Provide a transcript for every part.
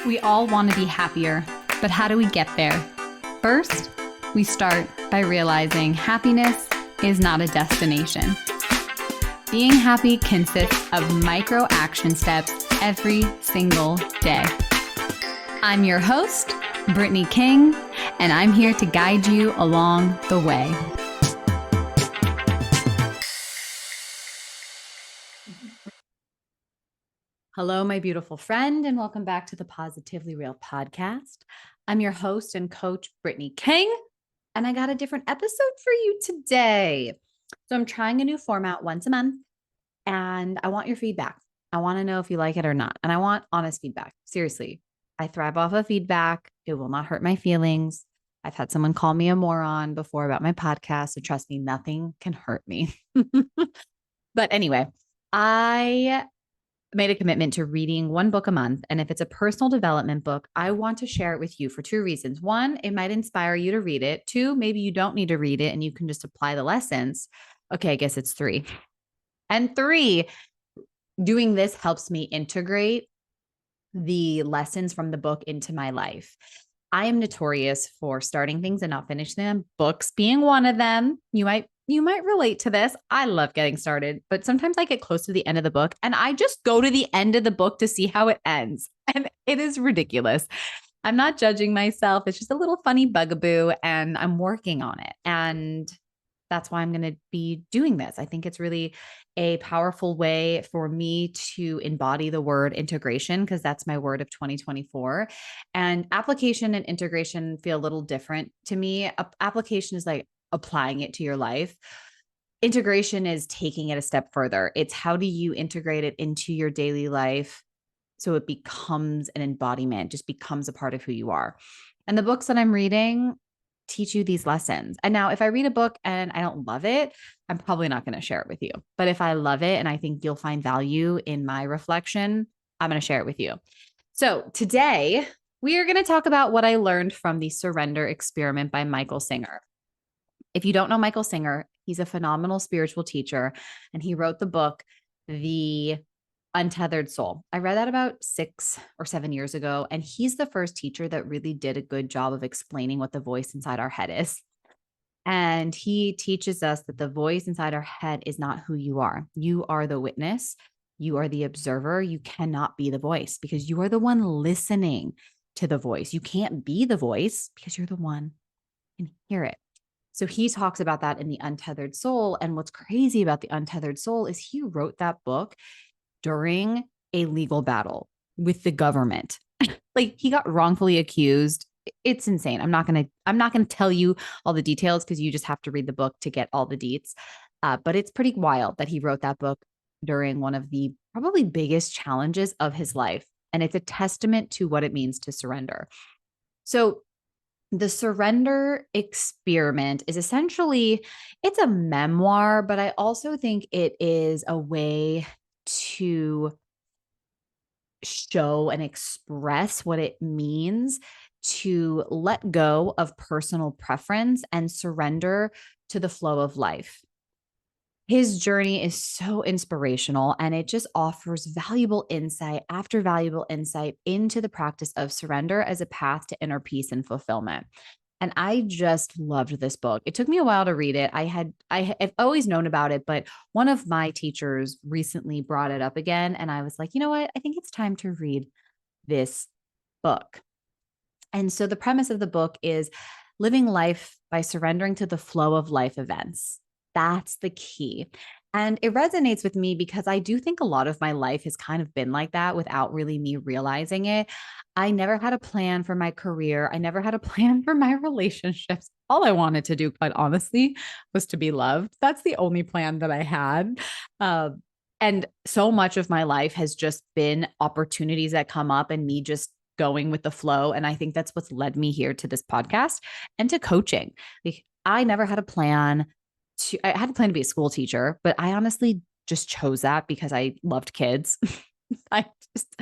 We all want to be happier, but how do we get there? First, we start by realizing happiness is not a destination. Being happy consists of micro action steps every single day. I'm your host, Brittany King, and I'm here to guide you along the way. Hello, my beautiful friend, and welcome back to the Positively Real podcast. I'm your host and coach, Brittany King, and I got a different episode for you today. So I'm trying a new format once a month, and I want your feedback. I want to know if you like it or not, and I want honest feedback. Seriously, I thrive off of feedback. It will not hurt my feelings. I've had someone call me a moron before about my podcast, so trust me, nothing can hurt me. But anyway, I made a commitment to reading one book a month. And if it's a personal development book, I want to share it with you for two reasons. One, it might inspire you to read it. Two, maybe you don't need to read it and you can just apply the lessons. Okay, I guess it's three. And three, doing this helps me integrate the lessons from the book into my life. I am notorious for starting things and not finishing them, books being one of them. You might relate to this. I love getting started, but sometimes I get close to the end of the book and I just go to the end of the book to see how it ends. And it is ridiculous. I'm not judging myself. It's just a little funny bugaboo and I'm working on it. And that's why I'm going to be doing this. I think it's really a powerful way for me to embody the word integration, because that's my word of 2024. And application and integration feel a little different to me. Application is like applying it to your life. Integration is taking it a step further. It's how do you integrate it into your daily life so it becomes an embodiment, just becomes a part of who you are. And the books that I'm reading teach you these lessons. And now if I read a book and I don't love it, I'm probably not going to share it with you. But if I love it and I think you'll find value in my reflection, I'm going to share it with you. So today we are going to talk about what I learned from the Surrender Experiment by Michael Singer. If you don't know Michael Singer, he's a phenomenal spiritual teacher, and he wrote the book, The Untethered Soul. I read that about 6 or 7 years ago, and he's the first teacher that really did a good job of explaining what the voice inside our head is. And he teaches us that the voice inside our head is not who you are. You are the witness. You are the observer. You cannot be the voice because you are the one listening to the voice. You can't be the voice because you're the one who can hear it. So he talks about that in The Untethered Soul. And what's crazy about The Untethered Soul is he wrote that book during a legal battle with the government. Like he got wrongfully accused. It's insane. I'm not going to tell you all the details because you just have to read the book to get all the deets. But it's pretty wild that he wrote that book during one of the probably biggest challenges of his life. And it's a testament to what it means to surrender. So the Surrender Experiment is essentially, it's a memoir, but I also think it is a way to show and express what it means to let go of personal preference and surrender to the flow of life. His journey is so inspirational, and it just offers valuable insight after valuable insight into the practice of surrender as a path to inner peace and fulfillment. And I just loved this book. It took me a while to read it. I've always known about it, but one of my teachers recently brought it up again. And I was like, you know what? I think it's time to read this book. And so the premise of the book is living life by surrendering to the flow of life events. That's the key. And it resonates with me because I do think a lot of my life has kind of been like that without really me realizing it. I never had a plan for my career. I never had a plan for my relationships. All I wanted to do, quite honestly, was to be loved. That's the only plan that I had. And so much of my life has just been opportunities that come up and me just going with the flow. And I think that's what's led me here to this podcast and to coaching. Like, I never had a plan I had a plan to be a school teacher, but I honestly just chose that because I loved kids. I just,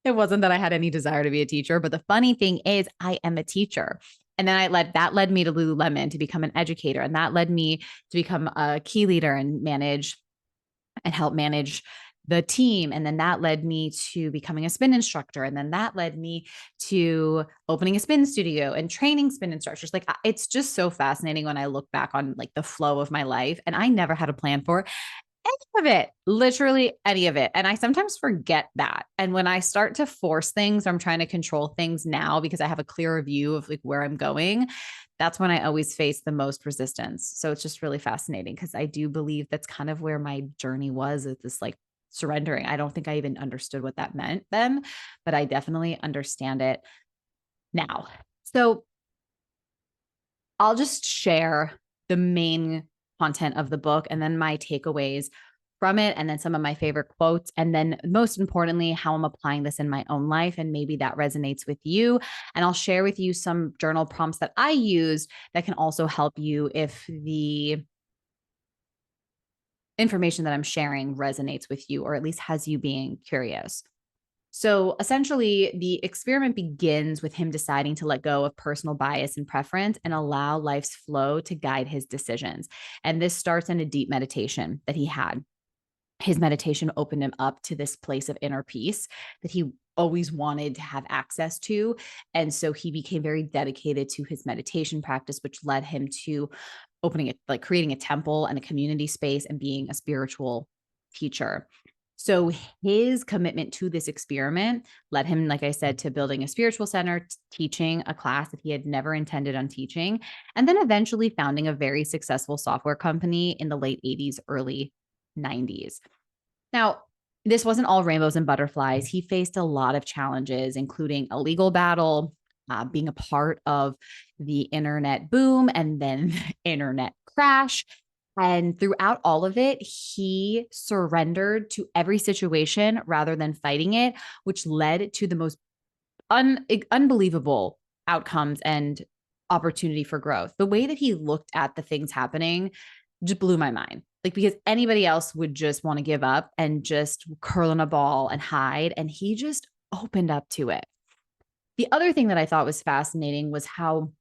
it wasn't that I had any desire to be a teacher, but the funny thing is I am a teacher. And then that led me to Lululemon to become an educator. And that led me to become a key leader and help manage the team. And then that led me to becoming a spin instructor. And then that led me to opening a spin studio and training spin instructors. Like, it's just so fascinating when I look back on like the flow of my life. And I never had a plan for any of it, literally any of it. And I sometimes forget that. And when I start to force things, or I'm trying to control things now because I have a clearer view of like where I'm going, that's when I always face the most resistance. So it's just really fascinating because I do believe that's kind of where my journey was, at this like surrendering. I don't think I even understood what that meant then, but I definitely understand it now. So I'll just share the main content of the book and then my takeaways from it, and then some of my favorite quotes. And then most importantly, how I'm applying this in my own life. And maybe that resonates with you. And I'll share with you some journal prompts that I used that can also help you if the information that I'm sharing resonates with you, or at least has you being curious. So essentially, the experiment begins with him deciding to let go of personal bias and preference and allow life's flow to guide his decisions. And this starts in a deep meditation that he had. His meditation opened him up to this place of inner peace that he always wanted to have access to. And so he became very dedicated to his meditation practice, which led him to opening it, like creating a temple and a community space and being a spiritual teacher. So his commitment to this experiment led him, like I said, to building a spiritual center, teaching a class that he had never intended on teaching, and then eventually founding a very successful software company in the late 80s, early 90s. Now, this wasn't all rainbows and butterflies. He faced a lot of challenges, including a legal battle, being a part of the internet boom and then internet crash. And throughout all of it, he surrendered to every situation rather than fighting it, which led to the most unbelievable outcomes and opportunity for growth. The way that he looked at the things happening just blew my mind. Like, because anybody else would just want to give up and just curl in a ball and hide. And he just opened up to it. The other thing that I thought was fascinating was how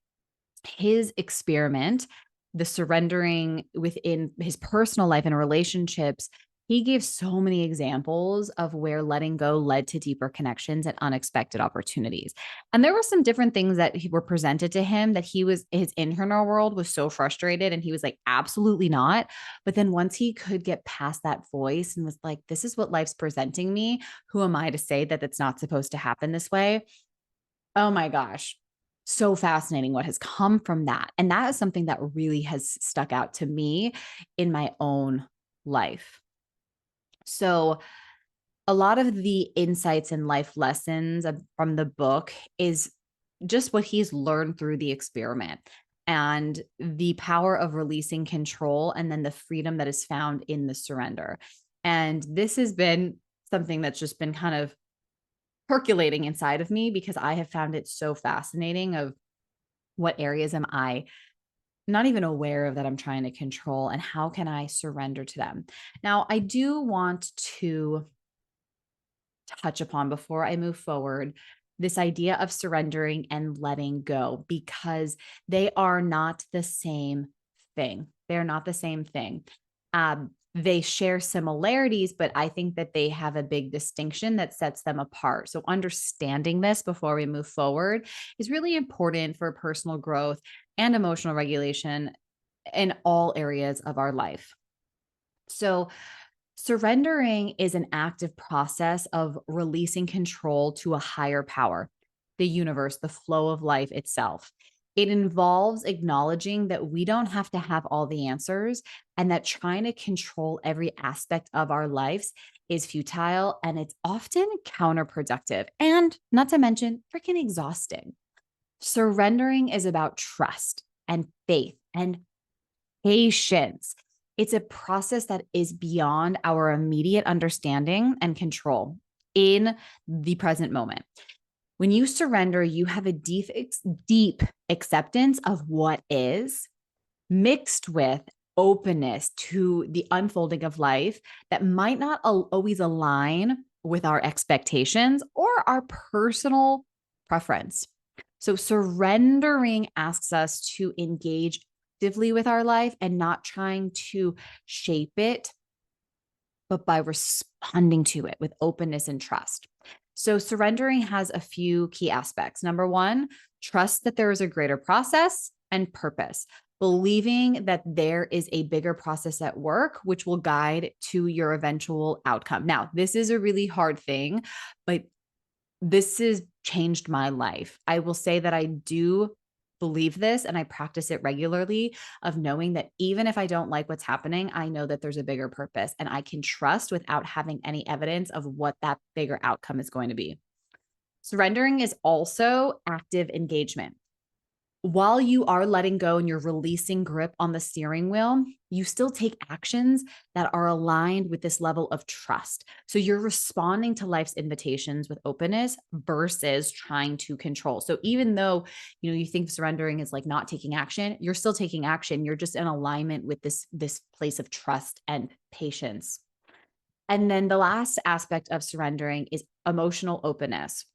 his experiment, the surrendering within his personal life and relationships, he gave so many examples of where letting go led to deeper connections and unexpected opportunities. And there were some different things that were presented to him that his internal world was so frustrated. And he was like, absolutely not. But then once he could get past that voice and was like, this is what life's presenting me. Who am I to say that it's not supposed to happen this way? Oh my gosh. So fascinating what has come from that. And that is something that really has stuck out to me in my own life. So, a lot of the insights and life lessons from the book is just what he's learned through the experiment and the power of releasing control and then the freedom that is found in the surrender. And this has been something that's just been kind of percolating inside of me because I have found it so fascinating of what areas am I not even aware of that I'm trying to control, and how can I surrender to them? Now, I do want to touch upon before I move forward this idea of surrendering and letting go, because they are not the same thing. They're not the same thing. They share similarities, but I think that they have a big distinction that sets them apart. So, understanding this before we move forward is really important for personal growth and emotional regulation in all areas of our life. So, surrendering is an active process of releasing control to a higher power, the universe, the flow of life itself. It involves acknowledging that we don't have to have all the answers and that trying to control every aspect of our lives is futile and it's often counterproductive and, not to mention, freaking exhausting. Surrendering is about trust and faith and patience. It's a process that is beyond our immediate understanding and control in the present moment. When you surrender, you have a deep acceptance of what is, mixed with openness to the unfolding of life that might not always align with our expectations or our personal preference. So, surrendering asks us to engage actively with our life and not trying to shape it but by responding to it with openness and trust. So surrendering has a few key aspects. Number one, trust that there is a greater process and purpose, believing that there is a bigger process at work, which will guide to your eventual outcome. Now, this is a really hard thing, but this has changed my life. I will say that I do believe this and I practice it regularly, of knowing that even if I don't like what's happening, I know that there's a bigger purpose and I can trust without having any evidence of what that bigger outcome is going to be. Surrendering is also active engagement. While you are letting go and you're releasing grip on the steering wheel, you still take actions that are aligned with this level of trust. So you're responding to life's invitations with openness versus trying to control. So even though, you think surrendering is like not taking action, you're still taking action. You're just in alignment with this place of trust and patience. And then the last aspect of surrendering is emotional openness.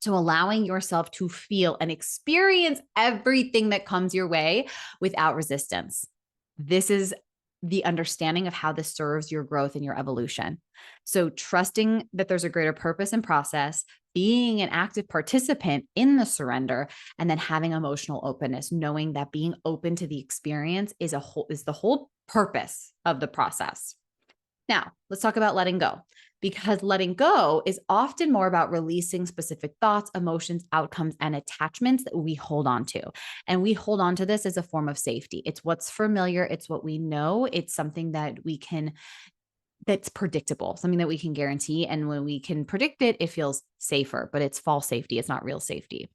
So allowing yourself to feel and experience everything that comes your way without resistance. This is the understanding of how this serves your growth and your evolution. So trusting that there's a greater purpose and process, being an active participant in the surrender, and then having emotional openness, knowing that being open to the experience is the whole purpose of the process. Now, let's talk about letting go, because letting go is often more about releasing specific thoughts, emotions, outcomes, and attachments that we hold on to. And we hold on to this as a form of safety. It's what's familiar, it's what we know, it's something that's predictable, something that we can guarantee. And when we can predict it, it feels safer, but it's false safety, it's not real safety.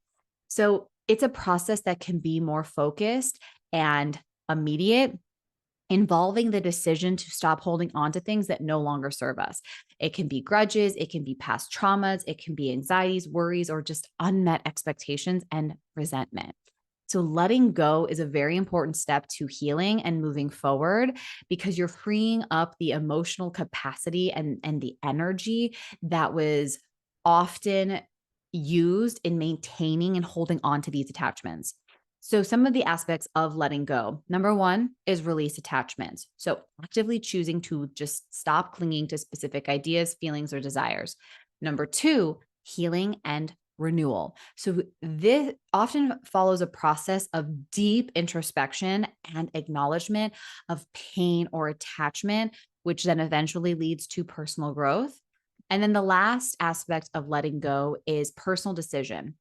So it's a process that can be more focused and immediate, involving the decision to stop holding on to things that no longer serve us. It can be grudges, it can be past traumas, it can be anxieties, worries, or just unmet expectations and resentment. So, letting go is a very important step to healing and moving forward, because you're freeing up the emotional capacity and the energy that was often used in maintaining and holding on to these attachments. So, some of the aspects of letting go. Number one is release attachments. So, actively choosing to just stop clinging to specific ideas, feelings, or desires. Number two, healing and renewal. So, this often follows a process of deep introspection and acknowledgement of pain or attachment, which then eventually leads to personal growth. And then the last aspect of letting go is personal decision,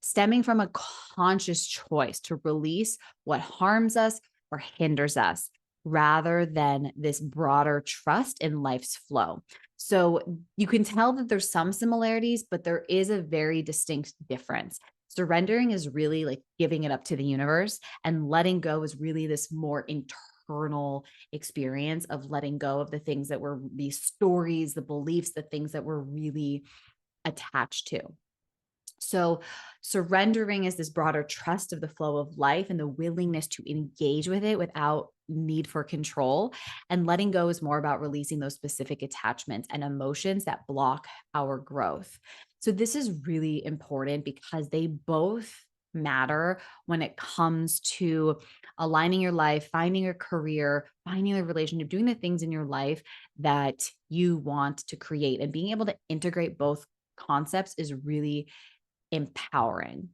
stemming from a conscious choice to release what harms us or hinders us, rather than this broader trust in life's flow. So you can tell that there's some similarities, but there is a very distinct difference. Surrendering is really like giving it up to the universe, and letting go is really this more internal experience of letting go of the things that were these stories, the beliefs, the things that we're really attached to. So, surrendering is this broader trust of the flow of life and the willingness to engage with it without need for control. And letting go is more about releasing those specific attachments and emotions that block our growth. So, this is really important because they both matter when it comes to aligning your life, finding a career, finding a relationship, doing the things in your life that you want to create, and being able to integrate both concepts is really empowering.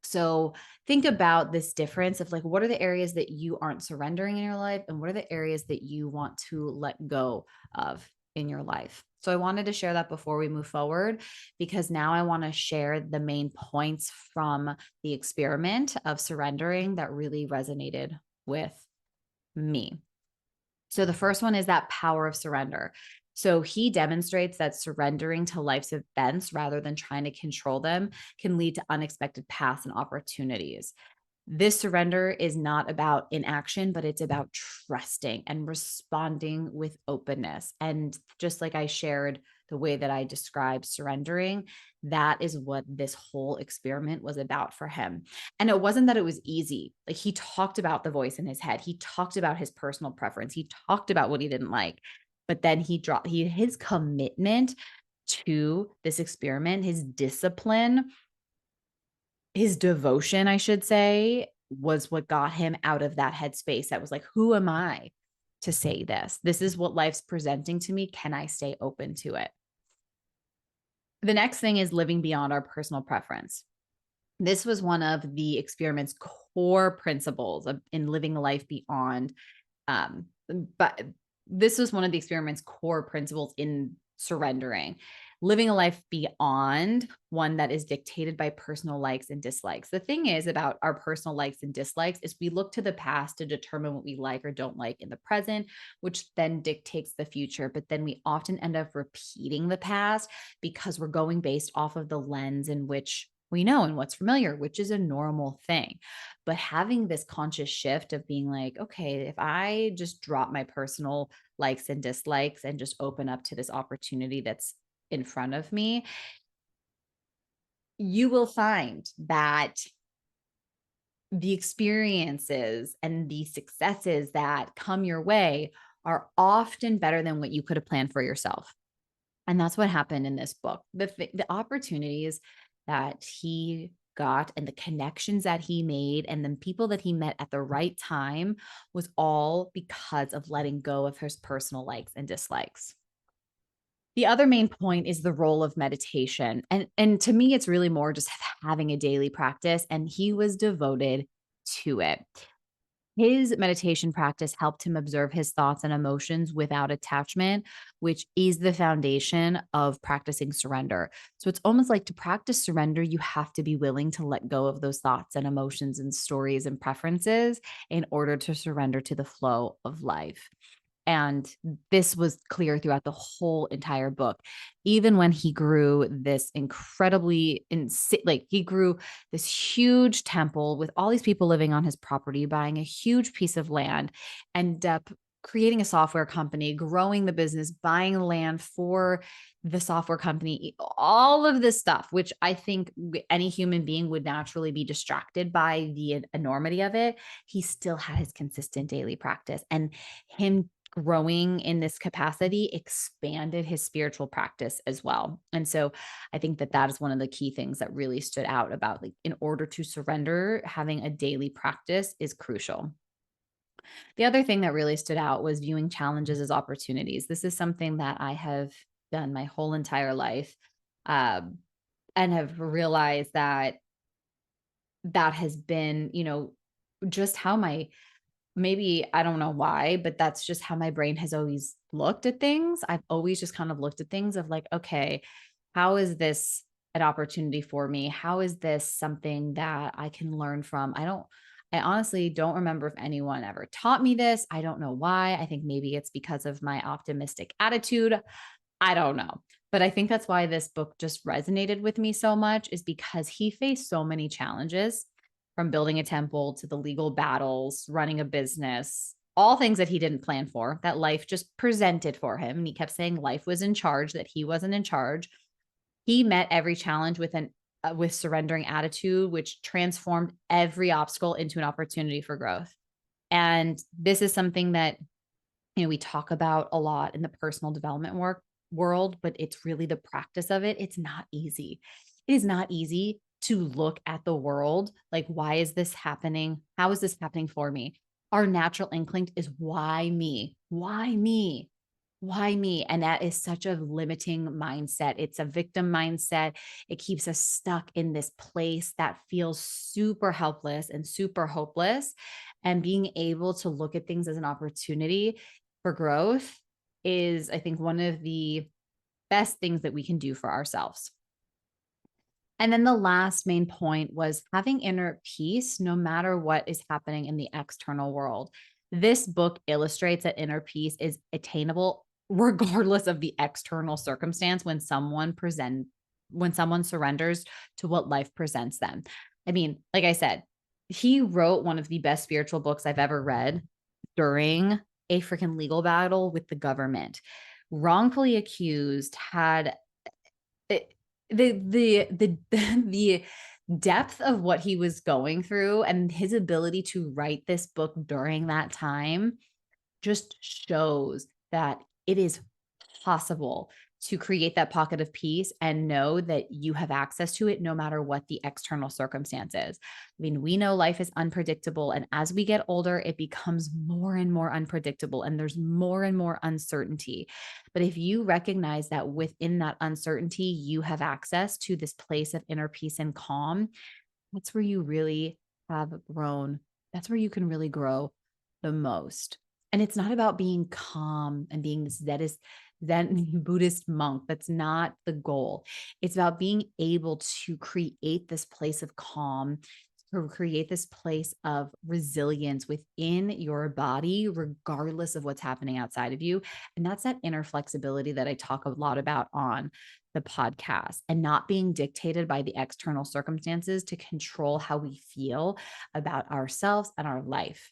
So think about this difference of like, what are the areas that you aren't surrendering in your life? And what are the areas that you want to let go of in your life? So I wanted to share that before we move forward, because now I want to share the main points from the experiment of surrendering that really resonated with me. So the first one is that power of surrender. So he demonstrates that surrendering to life's events rather than trying to control them can lead to unexpected paths and opportunities. This surrender is not about inaction, but it's about trusting and responding with openness. And just like I shared the way that I described surrendering, that is what this whole experiment was about for him. And it wasn't that it was easy. Like, he talked about the voice in his head, he talked about his personal preference, he talked about what he didn't like. But then his commitment to this experiment, his discipline, his devotion, I should say, was what got him out of that headspace that was like, who am I to say this. This is what life's presenting to me. Can I stay open to it? The next thing is living beyond our personal preference. This was one of the experiment's core principles in living a life beyond. Um, but this was one of the experiment's core principles in surrendering, living a life beyond one that is dictated by personal likes and dislikes. The thing is about our personal likes and dislikes is we look to the past to determine what we like or don't like in the present, which then dictates the future. But then we often end up repeating the past because we're going based off of the lens in which we know and what's familiar, which is a normal thing. But having this conscious shift of being like, okay, if I just drop my personal likes and dislikes and just open up to this opportunity that's in front of me, you will find that the experiences and the successes that come your way are often better than what you could have planned for yourself. And that's what happened in this book. The opportunities that he got and the connections that he made and the people that he met at the right time was all because of letting go of his personal likes and dislikes. The other main point is the role of meditation. And to me, it's really more just having a daily practice. And he was devoted to it. His meditation practice helped him observe his thoughts and emotions without attachment, which is the foundation of practicing surrender. So it's almost like to practice surrender, you have to be willing to let go of those thoughts and emotions and stories and preferences in order to surrender to the flow of life. And this was clear throughout the whole entire book. Even when he grew this incredibly like he grew this huge temple with all these people living on his property, buying a huge piece of land, and creating a software company, growing the business, buying land for the software company, all of this stuff, which I think any human being would naturally be distracted by the enormity of it. He still had his consistent daily practice, and him growing in this capacity expanded his spiritual practice as well. And so I think that that is one of the key things that really stood out about, like, in order to surrender, having a daily practice is crucial. The other thing that really stood out was viewing challenges as opportunities. This is something that I have done my whole entire life, um, and have realized that that has been, just how my maybe I don't know why, but that's just how my brain has always looked at things. I've always just kind of looked at things of like, okay, how is this an opportunity for me? How is this something that I can learn from? I honestly don't remember if anyone ever taught me this. I don't know why. I think maybe it's because of my optimistic attitude. I don't know. But I think that's why this book just resonated with me so much, is because he faced so many challenges, from building a temple to the legal battles, running a business, all things that he didn't plan for, that life just presented for him. And he kept saying life was in charge, that he wasn't in charge. He met every challenge with with surrendering attitude, which transformed every obstacle into an opportunity for growth. And this is something that, we talk about a lot in the personal development world, but it's really the practice of it. It's not easy. It is not easy to look at the world like, why is this happening? How is this happening for me? Our natural instinct is, why me? Why me? Why me? And that is such a limiting mindset. It's a victim mindset. It keeps us stuck in this place that feels super helpless and super hopeless. And being able to look at things as an opportunity for growth is, I think, one of the best things that we can do for ourselves. And then the last main point was having inner peace no matter what is happening in the external world. This book illustrates that inner peace is attainable regardless of the external circumstance when someone surrenders to what life presents them. I mean, like I said, he wrote one of the best spiritual books I've ever read during a freaking legal battle with the government. Wrongfully accused, had it, the the depth of what he was going through and his ability to write this book during that time just shows that it is possible to create that pocket of peace and know that you have access to it no matter what the external circumstances. I mean, we know life is unpredictable. And as we get older, it becomes more and more unpredictable and there's more and more uncertainty. But if you recognize that within that uncertainty, you have access to this place of inner peace and calm, that's where you really have grown. That's where you can really grow the most. And it's not about being calm and being this Zen Buddhist monk. That's not the goal. It's about being able to create this place of calm, to create this place of resilience within your body, regardless of what's happening outside of you. And that's that inner flexibility that I talk a lot about on the podcast, and not being dictated by the external circumstances to control how we feel about ourselves and our life.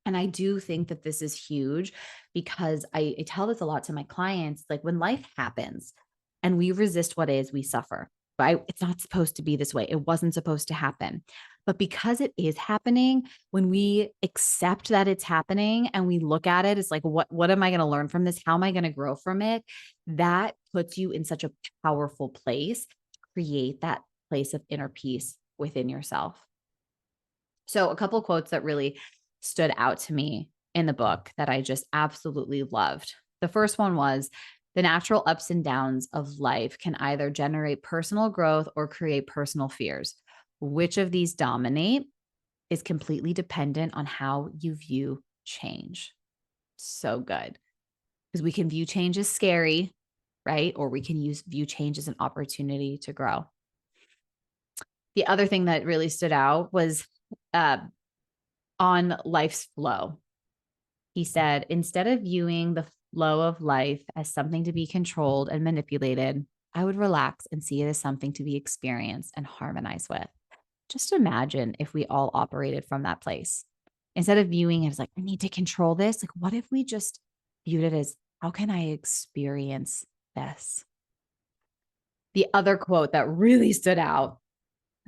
And I do think that this is huge because I tell this a lot to my clients. Like when life happens and we resist what is, we suffer. Right? It's not supposed to be this way. It wasn't supposed to happen. But because it is happening, when we accept that it's happening and we look at it, it's like, what am I going to learn from this? How am I going to grow from it? That puts you in such a powerful place to create that place of inner peace within yourself. So, a couple of quotes that really stood out to me in the book that I just absolutely loved. The first one was, the natural ups and downs of life can either generate personal growth or create personal fears. Which of these dominate is completely dependent on how you view change. So good. Because we can view change as scary, right? Or we can view change as an opportunity to grow. The other thing that really stood out was uh, on life's flow. He said, instead of viewing the flow of life as something to be controlled and manipulated, I would relax and see it as something to be experienced and harmonized with. Just imagine if we all operated from that place. Instead of viewing it as like, I need to control this, like, what if we just viewed it as, how can I experience this? The other quote that really stood out,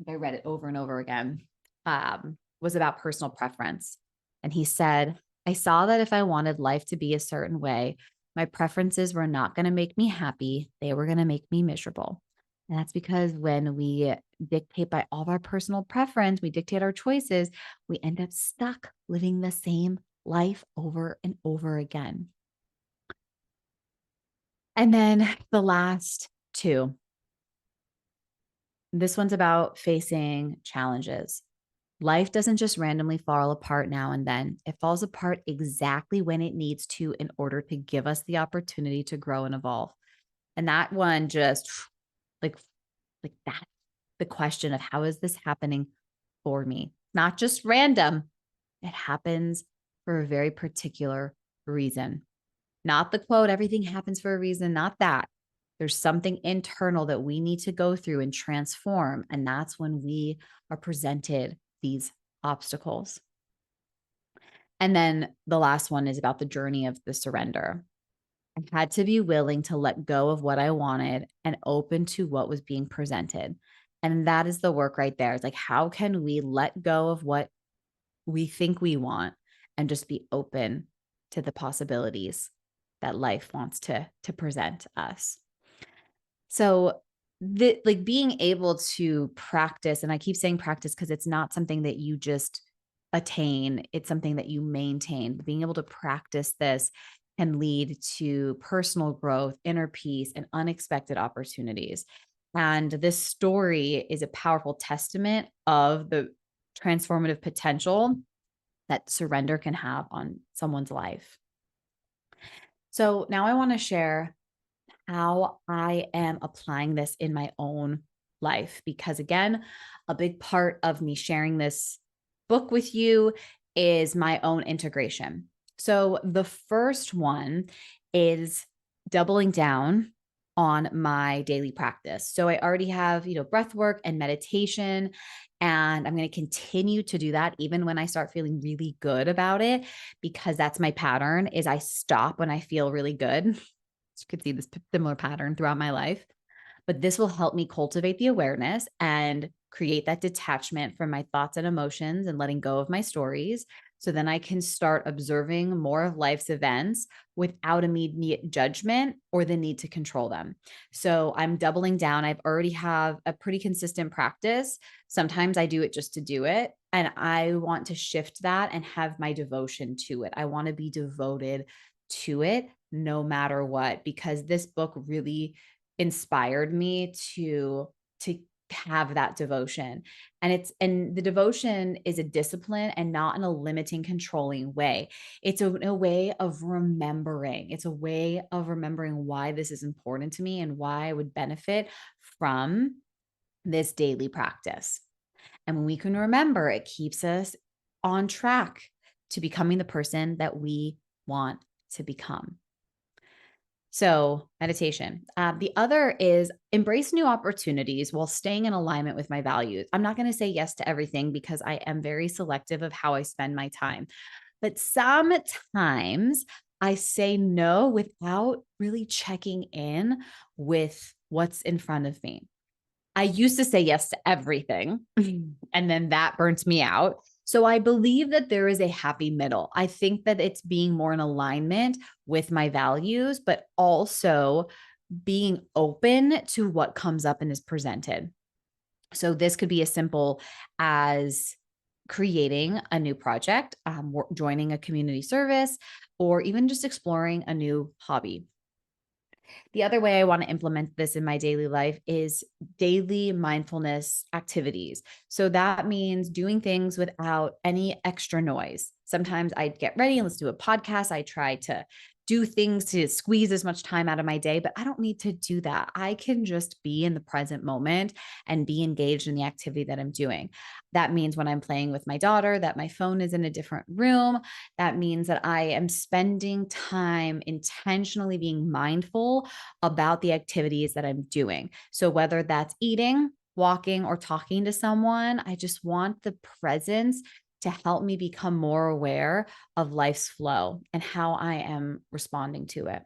I read it over and over again, was about personal preference. And he said, I saw that if I wanted life to be a certain way, my preferences were not going to make me happy. They were going to make me miserable. And that's because when we dictate by all of our personal preference, we dictate our choices, we end up stuck living the same life over and over again. And then the last two. This one's about facing challenges. Life doesn't just randomly fall apart now and then. It falls apart exactly when it needs to in order to give us the opportunity to grow and evolve. And that one just like that, the question of how is this happening for me? Not just random. It happens for a very particular reason. Not the quote, everything happens for a reason, not that. There's something internal that we need to go through and transform. And that's when we are presented these obstacles. And then the last one is about the journey of the surrender. I had to be willing to let go of what I wanted and open to what was being presented. And that is the work right there. It's like, how can we let go of what we think we want and just be open to the possibilities that life wants to present us? So like being able to practice, and I keep saying practice because it's not something that you just attain, it's something that you maintain. But being able to practice this can lead to personal growth, inner peace, and unexpected opportunities. And this story is a powerful testament of the transformative potential that surrender can have on someone's life. So now I want to share how I am applying this in my own life. Because again, a big part of me sharing this book with you is my own integration. So the first one is doubling down on my daily practice. So I already have, breath work and meditation, and I'm going to continue to do that even when I start feeling really good about it, because that's my pattern is I stop when I feel really good. You could see this similar pattern throughout my life, but this will help me cultivate the awareness and create that detachment from my thoughts and emotions and letting go of my stories So then I can start observing more of life's events without immediate judgment or the need to control them. So I'm doubling down. I've already have a pretty consistent practice. Sometimes I do it just to do it. And I want to shift that and have my devotion to it. I want to be devoted to it no matter what, because this book really inspired me to have that devotion. And the devotion is a discipline and not in a limiting, controlling way. It's a way of remembering. It's a way of remembering why this is important to me and why I would benefit from this daily practice. And when we can remember, it keeps us on track to becoming the person that we want to become. So, meditation. The other is embrace new opportunities while staying in alignment with my values. I'm not going to say yes to everything because I am very selective of how I spend my time. But sometimes I say no without really checking in with what's in front of me. I used to say yes to everything, and then that burnt me out. So I believe that there is a happy middle. I think that it's being more in alignment with my values, but also being open to what comes up and is presented. So this could be as simple as creating a new project, joining a community service, or even just exploring a new hobby. The other way I want to implement this in my daily life is daily mindfulness activities. So that means doing things without any extra noise. Sometimes I get ready and let's do a podcast. I try to do things to squeeze as much time out of my day, but I don't need to do that. I can just be in the present moment and be engaged in the activity that I'm doing. That means when I'm playing with my daughter, that my phone is in a different room. That means that I am spending time intentionally being mindful about the activities that I'm doing. So whether that's eating, walking, or talking to someone, I just want the presence to help me become more aware of life's flow and how I am responding to it.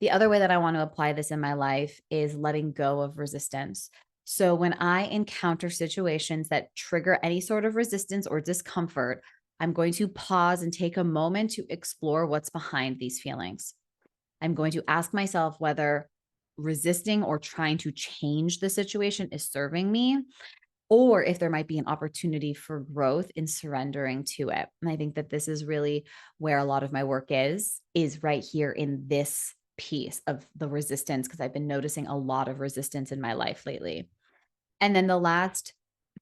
The other way that I want to apply this in my life is letting go of resistance. So when I encounter situations that trigger any sort of resistance or discomfort, I'm going to pause and take a moment to explore what's behind these feelings. I'm going to ask myself whether resisting or trying to change the situation is serving me, or if there might be an opportunity for growth in surrendering to it. And I think that this is really where a lot of my work is right here in this piece of the resistance, because I've been noticing a lot of resistance in my life lately. And then the last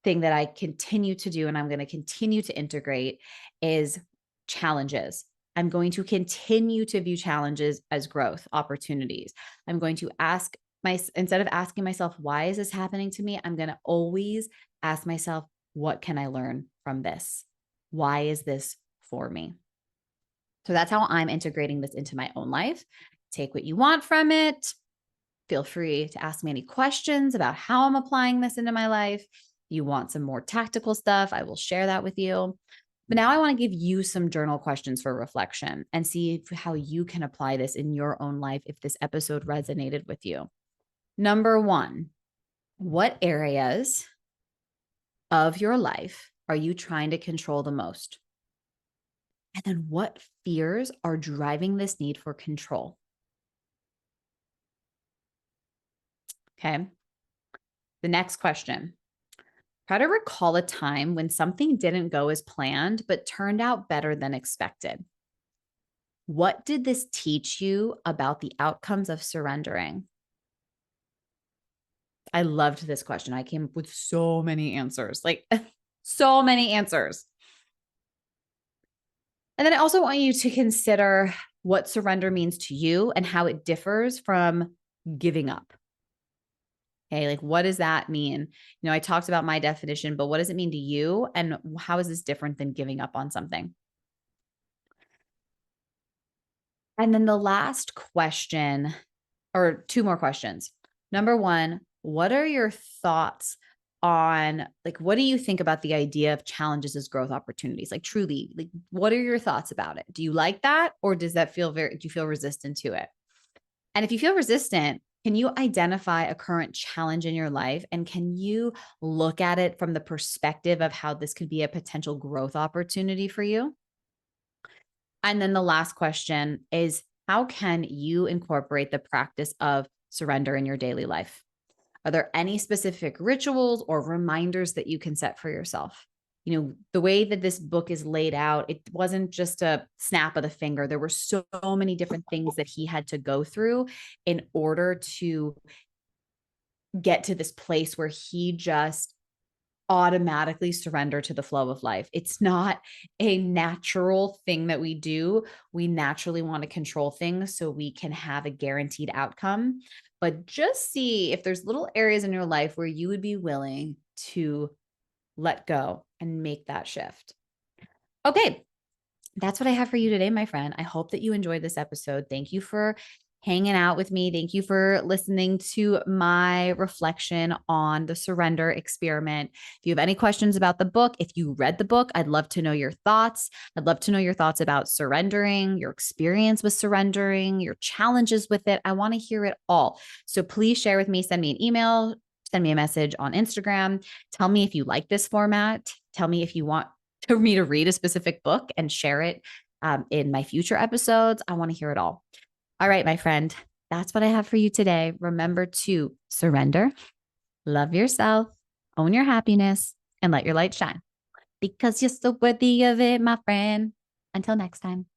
thing that I continue to do, and I'm going to continue to integrate, is challenges. I'm going to continue to view challenges as growth opportunities. I'm going to instead of asking myself, why is this happening to me? I'm going to always ask myself, what can I learn from this? Why is this for me? So that's how I'm integrating this into my own life. Take what you want from it. Feel free to ask me any questions about how I'm applying this into my life. If you want some more tactical stuff, I will share that with you. But now I want to give you some journal questions for reflection and see how you can apply this in your own life if this episode resonated with you. Number one, what areas of your life are you trying to control the most? And then what fears are driving this need for control? Okay. The next question. Try to recall a time when something didn't go as planned, but turned out better than expected. What did this teach you about the outcomes of surrendering? I loved this question. I came up with so many answers, like so many answers. And then I also want you to consider what surrender means to you and how it differs from giving up. Okay, like what does that mean? I talked about my definition, but what does it mean to you? And how is this different than giving up on something? And then the last question, or two more questions. Number one, what are your thoughts on, like, what do you think about the idea of challenges as growth opportunities? Like truly, like, what are your thoughts about it? Do you like that? Or do you feel resistant to it? And if you feel resistant, Can you identify a current challenge in your life? And can you look at it from the perspective of how this could be a potential growth opportunity for you? And then the last question is, how can you incorporate the practice of surrender in your daily life? Are there any specific rituals or reminders that you can set for yourself? The way that this book is laid out, it wasn't just a snap of the finger. There were so many different things that he had to go through in order to get to this place where he just automatically surrender to the flow of life. It's not a natural thing that we do. We naturally want to control things so we can have a guaranteed outcome. But just see if there's little areas in your life where you would be willing to let go and make that shift. Okay, that's what I have for you today, my friend. I hope that you enjoyed this episode. Thank you for hanging out with me. Thank you for listening to my reflection on the surrender experiment. If you have any questions about the book, if you read the book, I'd love to know your thoughts. I'd love to know your thoughts about surrendering, your experience with surrendering, your challenges with it. I want to hear it all. So please share with me, send me an email, send me a message on Instagram. Tell me if you like this format. Tell me if you want for me to read a specific book and share it in my future episodes. I want to hear it all. All right, my friend, that's what I have for you today. Remember to surrender, love yourself, own your happiness, and let your light shine because you're so worthy of it, my friend. Until next time.